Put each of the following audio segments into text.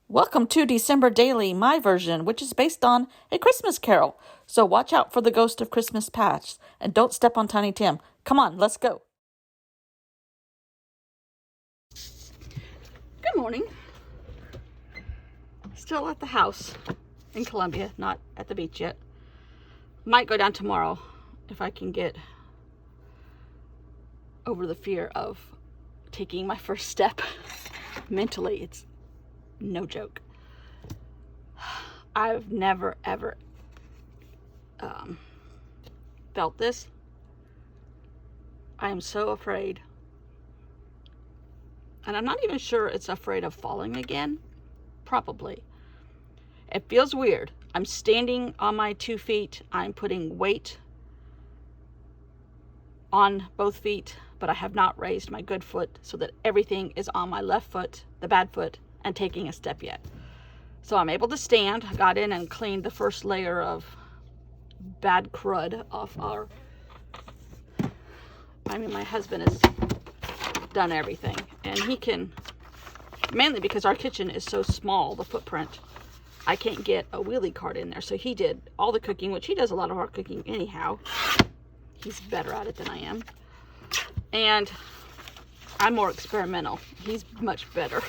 Welcome to December Daily, my version, which is based on A Christmas Carol. So watch out for the ghost of Christmas past, and don't step on Tiny Tim. Come on, let's go. Good morning. Still at the house in Columbia, not at the beach yet. Might go down tomorrow if I can get over the fear of taking my first step. Mentally, it's no joke. I've never, ever felt this. I am so afraid. And I'm not even sure it's afraid of falling again. Probably. It feels weird. I'm standing on my 2 feet. I'm putting weight on both feet, but I have not raised my good foot so that everything is on my left foot, the bad foot, and taking a step yet. So I'm able to stand. I got in and cleaned the first layer of bad crud off our... my husband has done everything, and he can, mainly because our kitchen is so small, the footprint, I can't get a wheelie cart in there. So he did all the cooking, which he does a lot of our cooking anyhow. He's better at it than I am. And I'm more experimental. He's much better.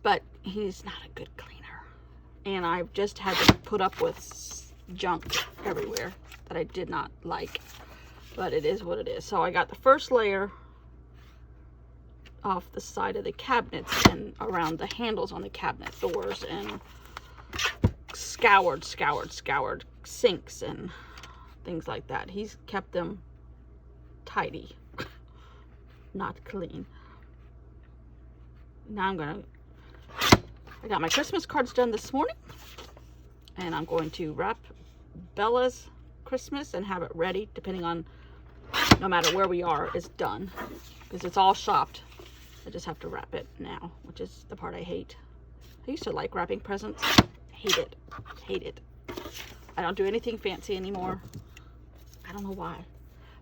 But he's not a good cleaner. And I've just had to put up with junk everywhere that I did not like. But it is what it is. So I got the first layer off the side of the cabinets and around the handles on the cabinet doors, and scoured sinks and things like that. He's kept them tidy, not clean. Now I got my Christmas cards done this morning, and I'm going to wrap Bella's Christmas and have it ready, depending on, no matter where we are, it's done, because it's all shopped. I just have to wrap it now, which is the part I hate. I used to like wrapping presents. Hate it. I don't do anything fancy anymore. I don't know why.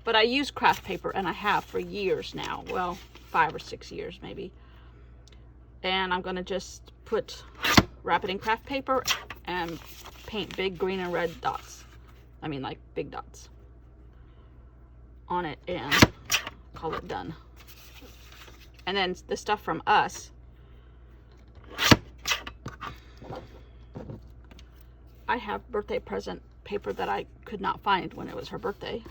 But I use craft paper, and I have for years now. Well, 5 or 6 years maybe. And I'm going to just wrap it in craft paper and paint big green and red dots. Like big dots on it, and call it done. And then the stuff from us, I have birthday present paper that I could not find when it was her birthday,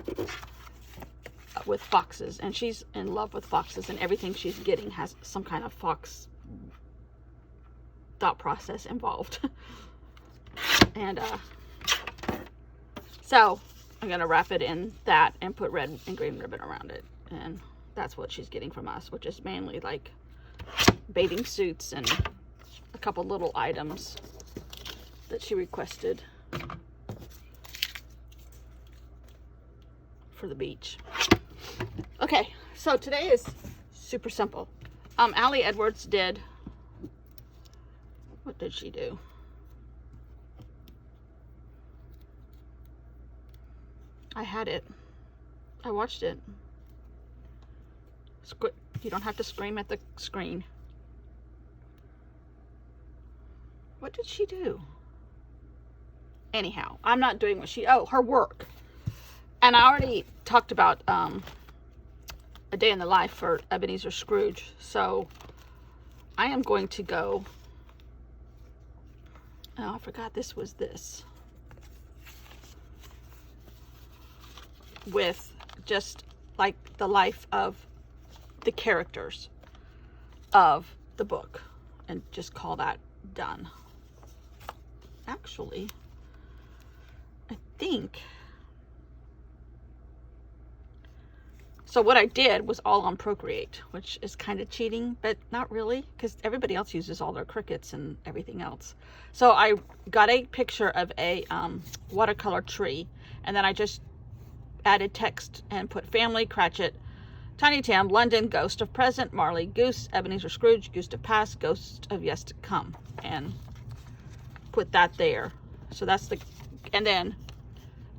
with foxes, and she's in love with foxes, and everything she's getting has some kind of fox thought process involved. And so I'm gonna wrap it in that and put red and green ribbon around it, and that's what she's getting from us, which is mainly like bathing suits and a couple little items that she requested for the beach. Okay, so today is super simple. Allie Edwards did, what did she do? I had it. I watched it. You don't have to scream at the screen. What did she do? Anyhow, I'm not doing what her work. And I already talked about A Day in the Life for Ebenezer Scrooge. So I am going to go, I forgot this was this, with just like the life of the characters of the book, and just call that done. Actually, I think, so what I did was all on Procreate, which is kind of cheating, but not really, because everybody else uses all their Cricuts and everything else. So I got a picture of a watercolor tree, and then I just added text and put family, Cratchit, Tiny Tim, London, ghost of present, Marley, goose, Ebenezer Scrooge, goose of past, ghost of yet to come, and put that there. So that's and then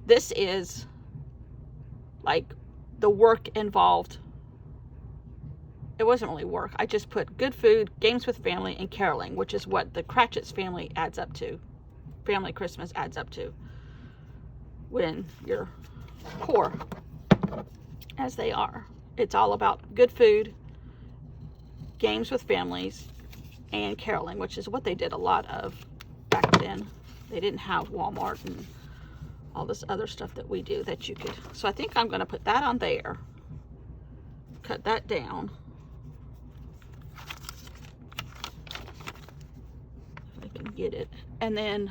this is like the work involved it wasn't really work. I just put good food, games with family, and caroling, which is what the Cratchit's family adds up to. Family Christmas adds up to when you're poor, as they are. It's all about good food, games with families, and caroling, which is what they did a lot of back then. They didn't have Walmart and all this other stuff that we do that you could. So I think I'm going to put that on there. Cut that down. If I can get it. And then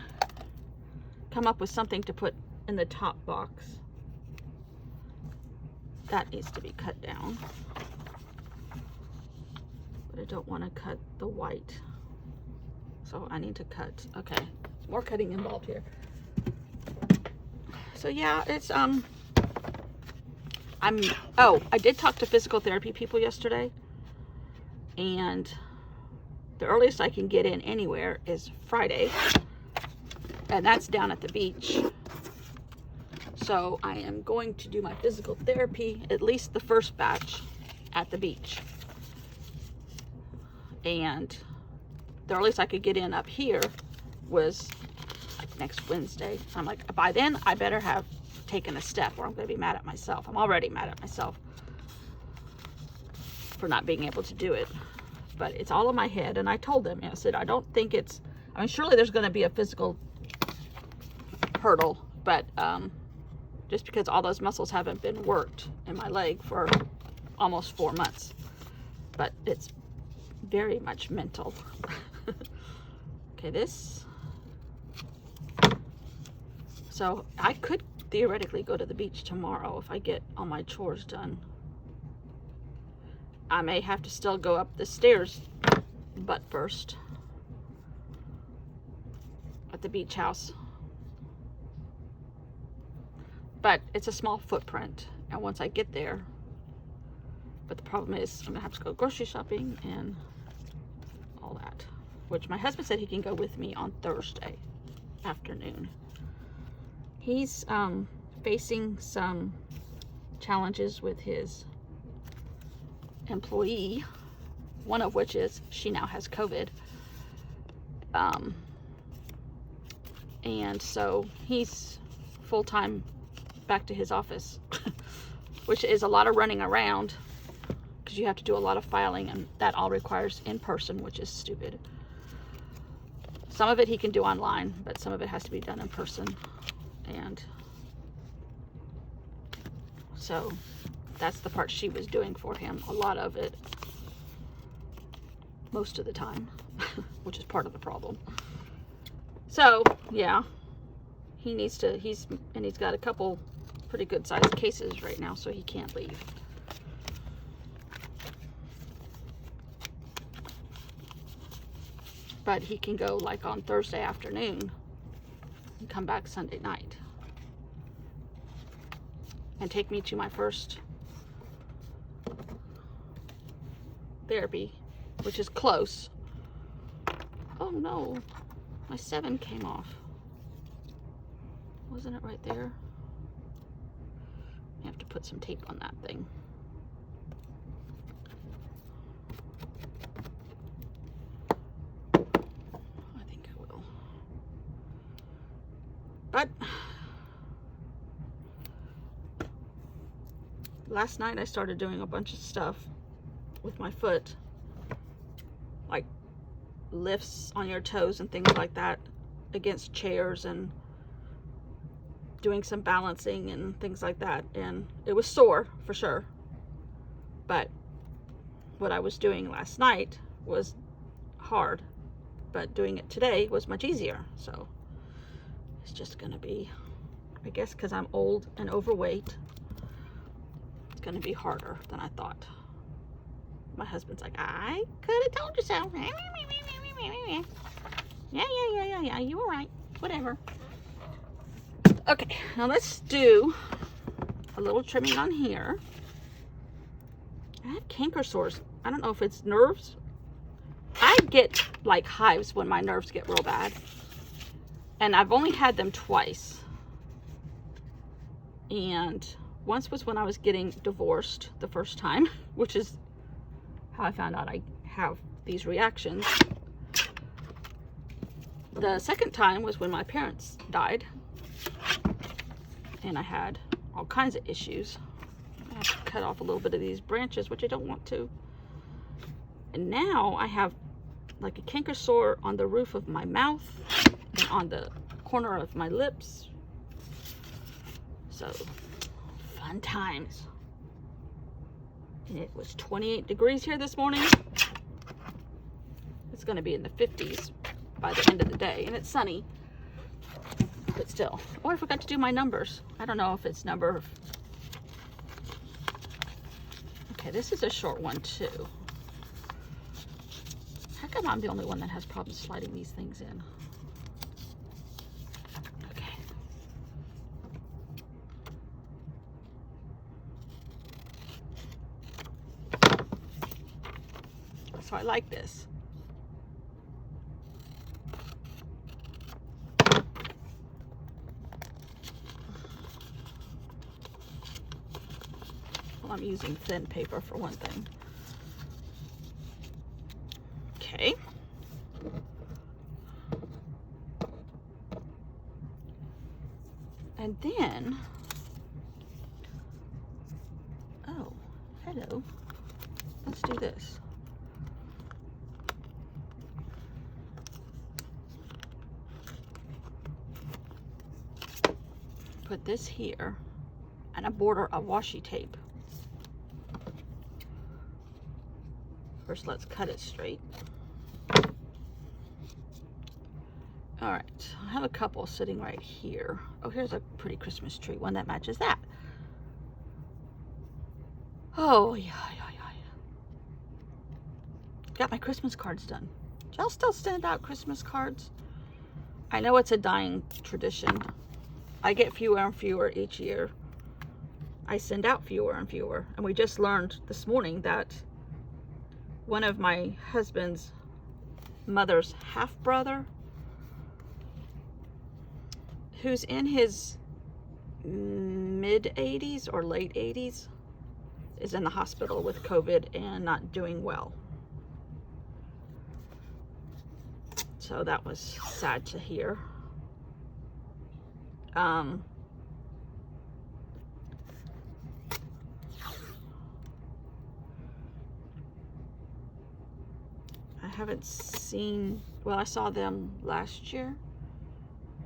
come up with something to put in the top box. That needs to be cut down. But I don't want to cut the white. So I need to cut. Okay. More cutting involved here. So yeah, it's I did talk to physical therapy people yesterday, and the earliest I can get in anywhere is Friday, and that's down at the beach. So I am going to do my physical therapy, at least the first batch, at the beach. And the earliest I could get in up here was like next Wednesday. I'm like, by then I better have taken a step or I'm going to be mad at myself. I'm already mad at myself for not being able to do it. But it's all in my head. And I told them, I said, I don't think it's, I mean, surely there's going to be a physical hurdle, but just because all those muscles haven't been worked in my leg for almost 4 months. But it's very much mental. Okay, this. So I could theoretically go to the beach tomorrow if I get all my chores done. I may have to still go up the stairs butt first at the beach house. But it's a small footprint, and once I get there, but the problem is I'm gonna have to go grocery shopping and all that, which my husband said he can go with me on Thursday afternoon. He's facing some challenges with his employee, one of which is she now has COVID. And so he's full-time back to his office, which is a lot of running around because you have to do a lot of filing, and that all requires in person, which is stupid. Some of it he can do online, but some of it has to be done in person. And so that's the part she was doing for him, a lot of it, most of the time, which is part of the problem. So yeah, he needs to, he's got a couple pretty good sized cases right now, so he can't leave. But he can go like on Thursday afternoon and come back Sunday night and take me to my first therapy, which is close. Oh no, my 7 came off. Wasn't it right there? I have to put some tape on that thing. I think I will. But last night I started doing a bunch of stuff with my foot, like lifts on your toes and things like that against chairs, and doing some balancing and things like that. And it was sore for sure, but what I was doing last night was hard, but doing it today was much easier. So it's just gonna be, I guess because I'm old and overweight, it's gonna be harder than I thought. My husband's like, I could have told you so. Yeah, you were right. Whatever. Okay, now let's do a little trimming on here. I have canker sores. I don't know if it's nerves. I get like hives when my nerves get real bad. And I've only had them twice. And once was when I was getting divorced the first time, which is how I found out I have these reactions. The second time was when my parents died, and I had all kinds of issues. I have to cut off a little bit of these branches, which I don't want to. And now I have like a canker sore on the roof of my mouth and on the corner of my lips. So, fun times. And it was 28 degrees here this morning. It's going to be in the 50s by the end of the day, and it's sunny. But still. Oh, I forgot to do my numbers. I don't know if it's number... Okay, this is a short one too. How come I'm the only one that has problems sliding these things in? Okay. So I like this. Well, I'm using thin paper for one thing. Okay. And then, oh, hello. Let's do this. Put this here and a border of washi tape. First, let's cut it straight. All right, I have a couple sitting right here. Oh, here's a pretty Christmas tree, one that matches that. Oh, yeah. Got my Christmas cards done. Do y'all still send out Christmas cards? I know it's a dying tradition. I get fewer and fewer each year. I send out fewer and fewer. And we just learned this morning that one of my husband's mother's half-brother, who's in his mid-80s or late 80s, is in the hospital with COVID and not doing well. So that was sad to hear. I haven't seen, well, I saw them last year.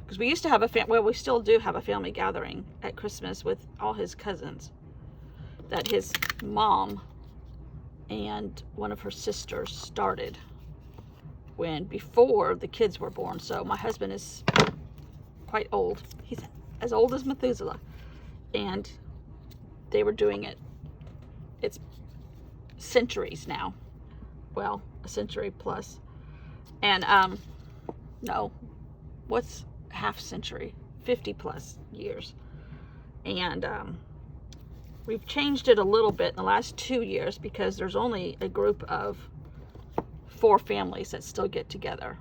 Because we used to have we still do have a family gathering at Christmas with all his cousins. That his mom and one of her sisters started before the kids were born. So my husband is quite old. He's as old as Methuselah. And they were doing it. It's centuries now. Well, a century plus. And, no. What's half century? 50 plus years. And, we've changed it a little bit in the last 2 years because there's only a group of 4 families that still get together.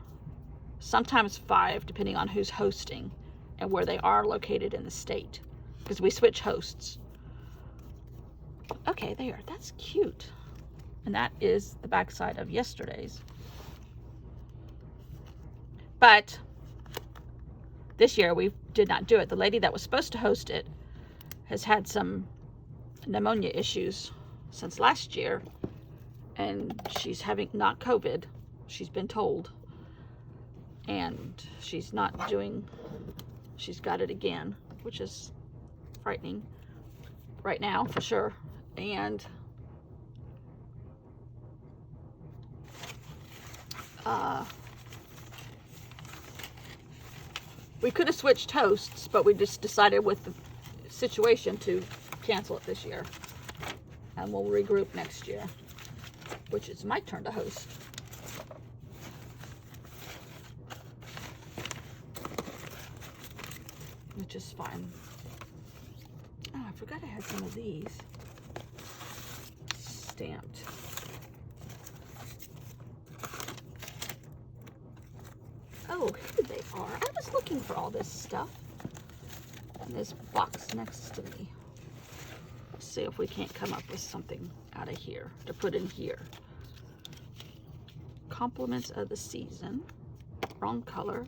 Sometimes 5, depending on who's hosting and where they are located in the state. Because we switch hosts. Okay, there. That's cute. And that is the backside of yesterday's. But this year we did not do it. The lady that was supposed to host it has had some pneumonia issues since last year, and she's having not COVID, she's been told, and she's got it again, which is frightening right now for sure. And we could have switched hosts, but we just decided with the situation to cancel it this year, and we'll regroup next year, which is my turn to host. Which is fine. Oh, I forgot I had some of these stamped. Oh, here they are. I was looking for all this stuff in this box next to me. Let's see if we can't come up with something out of here to put in here. Compliments of the Season. Wrong color.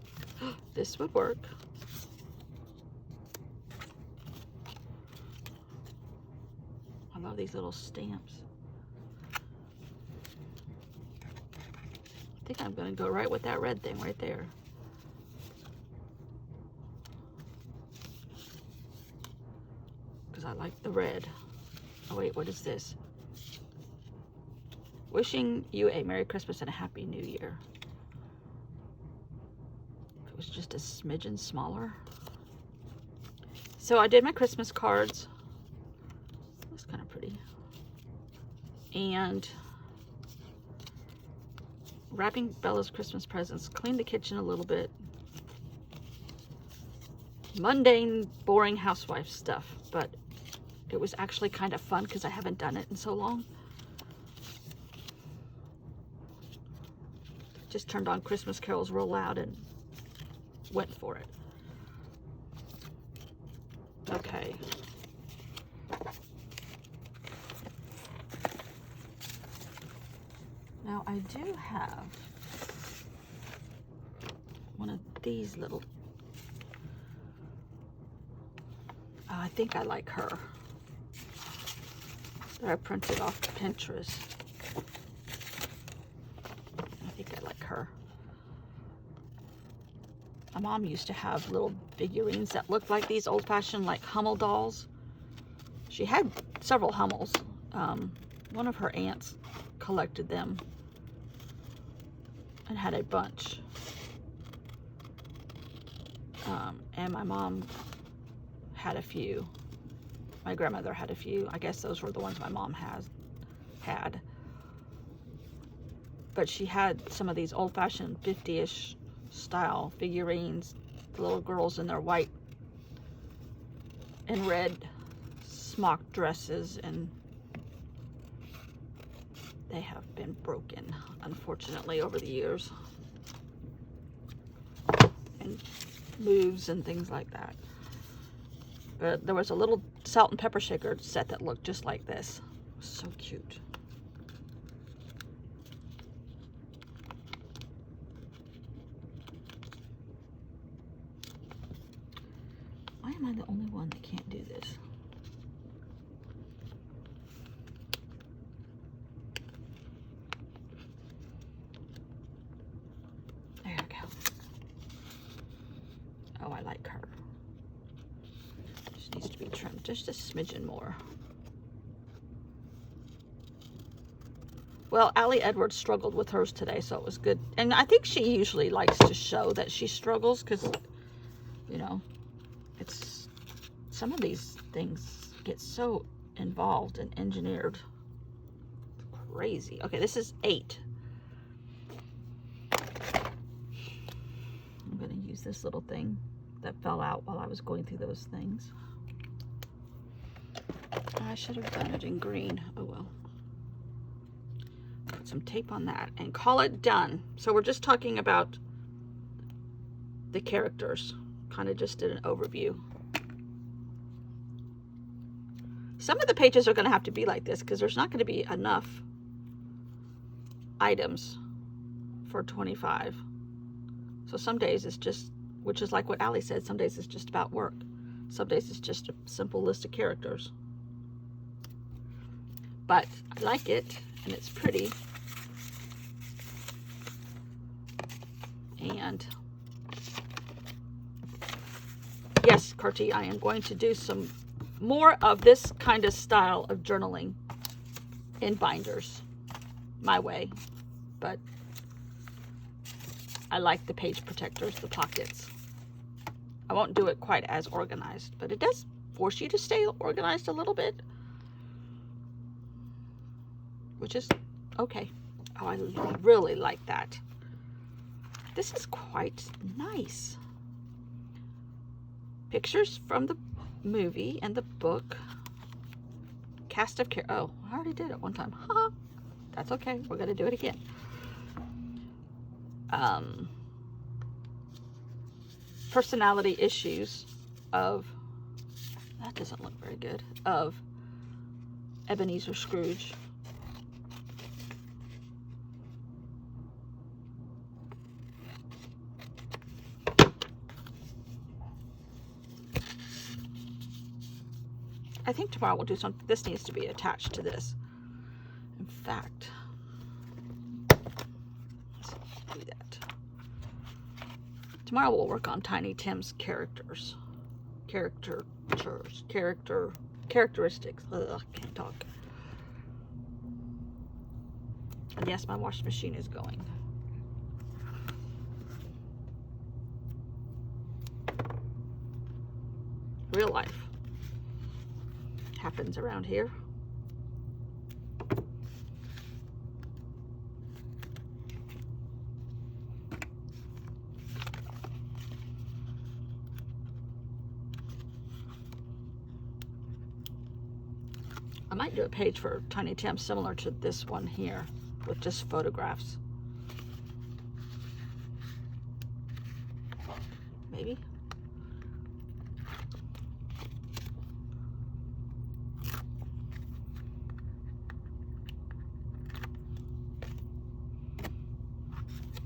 This would work. I love these little stamps. I think I'm going to go right with that red thing right there. Because I like the red. Oh wait, what is this? Wishing you a Merry Christmas and a Happy New Year. If it was just a smidgen smaller. So I did my Christmas cards. That's kind of pretty. And wrapping Bella's Christmas presents. Cleaned the kitchen a little bit. Mundane, boring housewife stuff, but it was actually kind of fun because I haven't done it in so long. Just turned on Christmas carols real loud and went for it. Okay. Now I do have one of these little, I think I like her, that I printed off Pinterest. I think I like her. My mom used to have little figurines that looked like these old-fashioned like Hummel dolls. She had several Hummels. One of her aunts collected them and had a bunch. And my mom had a few. My grandmother had a few. I guess those were the ones my mom had. But she had some of these old-fashioned 50-ish style figurines. The little girls in their white and red smock dresses, and they have been broken, unfortunately, over the years. And moves and things like that. But there was a little salt and pepper shaker set that looked just like this. So cute. Why am I the only one that can't do this? There we go. Oh, I like her. She needs to be trimmed just a smidgen more. Well, Allie Edwards struggled with hers today, so it was good. And I think she usually likes to show that she struggles because, you know, it's, some of these things get so involved and engineered. It's crazy. Okay, this is 8. I'm going to use this little thing that fell out while I was going through those things. I should have done it in green. Oh well. Put some tape on that and call it done. So we're just talking about the characters. Kind of just did an overview. Some of the pages are going to have to be like this because there's not going to be enough items for 25. So some days it's just, which is like what Allie said, some days it's just about work. Some days it's just a simple list of characters. But I like it, and it's pretty. And yes, Carty, I am going to do some more of this kind of style of journaling in binders, my way. But I like the page protectors, the pockets. I won't do it quite as organized, but it does force you to stay organized a little bit, which is okay. Oh, I really like that. This is quite nice. Pictures from the movie and the book. Cast of characters. Oh, I already did it one time. Haha. That's okay. We're going to do it again. Personality issues of, that doesn't look very good, of Ebenezer Scrooge. I think tomorrow we'll do something. This needs to be attached to this. In fact, let's do that. Tomorrow we'll work on Tiny Tim's characteristics. Ugh, I can't talk. And yes, my washing machine is going. Real life happens around here. I might do a page for Tiny Tim similar to this one here with just photographs. Maybe.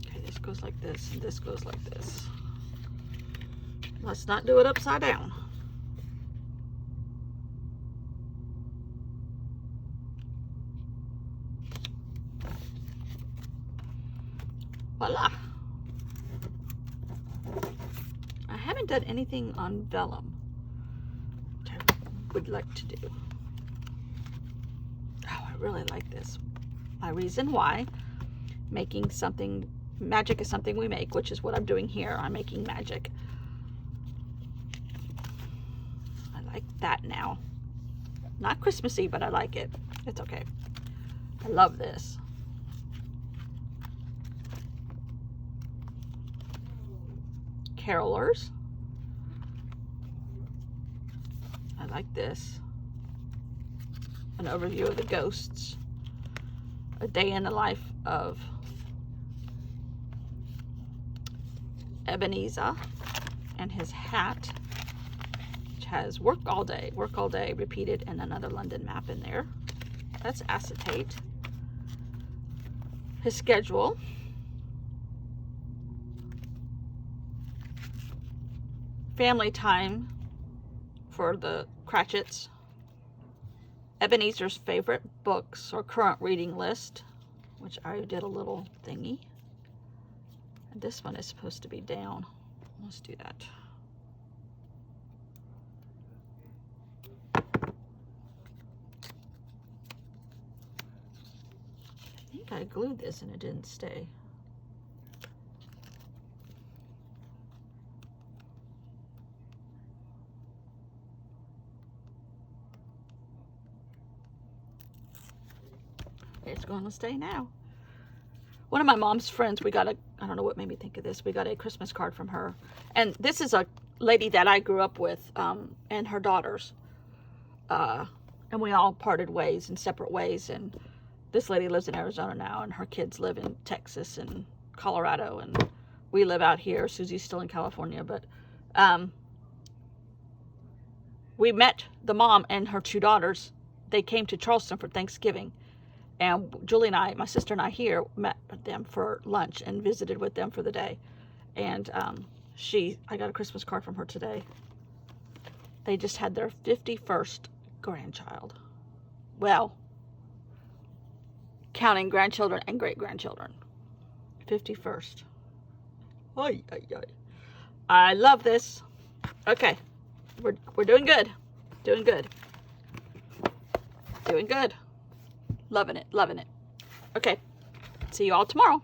Okay, this goes like this and this goes like this. Let's not do it upside down. Voila. I haven't done anything on vellum, which I would like to do. Oh, I really like this. My reason why, making something, magic is something we make, which is what I'm doing here. I'm making magic. I like that now. Not Christmassy, but I like it. It's okay. I love this. Carolers. I like this. An overview of the ghosts. A day in the life of Ebenezer and his hat, which has work all day repeated, and another London map in there. That's acetate. His schedule. Family time for the Cratchits. Ebenezer's favorite books or current reading list, which I did a little thingy. And this one is supposed to be down. Let's do that. I think I glued this and it didn't stay. It's going to stay now. One of my mom's friends, we got a, I don't know what made me think of this, we got a Christmas card from her. And this is a lady that I grew up with, and her daughters. And we all parted ways in separate ways. And this lady lives in Arizona now, and her kids live in Texas and Colorado. And we live out here. Susie's still in California. But we met the mom and her two daughters. They came to Charleston for Thanksgiving. And Julie and I, my sister and I here, met them for lunch and visited with them for the day. And I got a Christmas card from her today. They just had their 51st grandchild. Well, counting grandchildren and great-grandchildren. 51st. Oy, oy, oy. I love this. Okay, we're doing good. Doing good. Doing good. Loving it, loving it. Okay, see you all tomorrow.